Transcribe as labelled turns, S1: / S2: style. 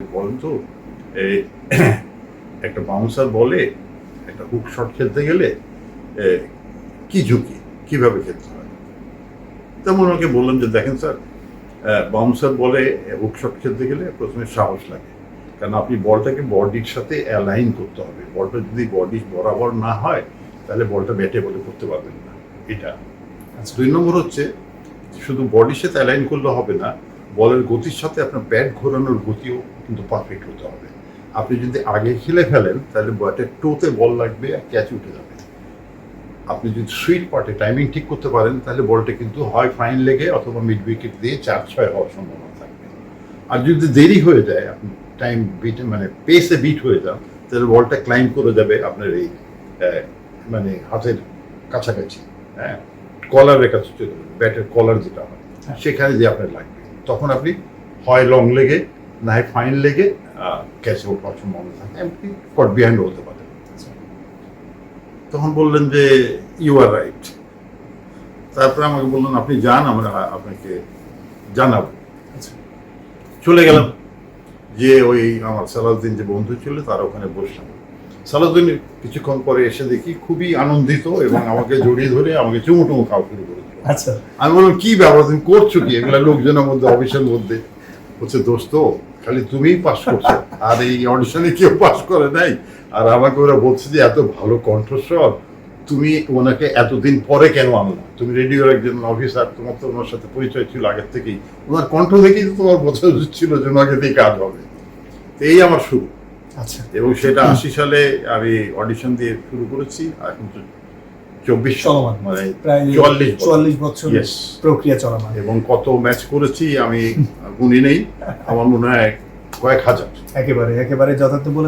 S1: বলেন তো এই একটা বাউন্সার বলে একটা হুক শট খেলতে গেলে কি ঝুঁকি কিভাবে খেলতে হয়। তেমন ওনাকে বললাম যে দেখেন স্যার, বাউন্সার বলে হুক শট খেলতে গেলে প্রথমে সাহস লাগে, কারণ আপনি বলটাকে বডির সাথে অ্যালাইন করতে হবে। বলটা যদি বডি বরাবর না হয় তাহলে বলটা ব্যাটে বলে করতে পারবেন না। এটা দুই নম্বর হচ্ছে শুধু বডির সাথে অ্যালাইন করলে হবে না, বলের গতির সাথে আপনার ব্যাট ঘোরানোর গতিও কিন্তু পারফেক্ট হতে হবে। আপনি যদি আগে খেলে ফেলেন তাহলে ব্যাটের টোতে বল লাগবে আর ক্যাচ উঠে যাবে। আপনি যদি সুইট পার্টে টাইমিং ঠিক করতে পারেন তাহলে বলটা কিন্তু হয় ফাইন লেগে অথবা মিড উইকেট দিয়ে 4-6 হওয়ার সম্ভাবনা থাকবে। আর যদি দেরি হয়ে যায়, আপনি টাইম বিট মানে পেসে বিট হয়ে যান, তাহলে বলটা ক্লাইম্ব করে যাবে আপনার এই মানে হাতের কাছাকাছি, হ্যাঁ, কলারের কাছে চলে যাবে, ব্যাটের কলার যেটা হয় সেখানে যে আপনার লাগবে। তখন আপনি হয় লং লেগে না হয় ফাইন লেগে ক্যাচে ওঠার সম্ভাবনা থাকে, এমনকি কট বিহাইন্ড হতে পারে। তখন বললেন যে ইউ আর রাইট। তারপরে আমাকে বললেন আপনি যান, আমরা আপনাকে জানাবো। চলে গেলাম, যে ওই আমার সালাউদ্দিন যে বন্ধু ছিল তার ওখানে বসলাম। সালাউদ্দিন কিছুক্ষণ পরে এসে দেখি খুবই আনন্দিত এবং আমাকে জড়িয়ে ধরে আমাকে চুমুটুমু খাওয়া শুরু করে দিল।
S2: আচ্ছা,
S1: আমি বললাম কি ব্যাপার, তুমি করছো কি এগুলা লোকজনের মধ্যে, অফিসের মধ্যে? হচ্ছে দোস্ত, খালি তুমিই পাস করছো, আর এই অডিশনে কেউ পাস করে নাই। আর আমাকে ওরা বলছে যে এত ভালো কণ্ঠস্বর, তুমি ওনাকে এতদিন পরে কেন আনলা? তুমি রেডিওর একজন অফিসার, তোমার তো ওনার সাথে পরিচয় ছিল আগের থেকেই, ওনার কণ্ঠ দেখেই তো তোমার বোঝা উচিত ছিল যে ওনাকে দিয়ে কাজ হবে। তো এই আমার শুরু।
S2: আচ্ছা,
S1: এবং সেটা 80 সালে আমি অডিশন দিয়ে শুরু করেছি, এখন তো 24
S2: চলমান,
S1: মানে
S2: প্রায় 44 বছর
S1: Yes.
S2: প্রক্রিয়া চলমান।
S1: এবং কত ম্যাচ করেছি আমি গুনি নেই, আমার মনে হয় কয়েক হাজার।
S2: একেবারে একেবারে যথার্থ বলে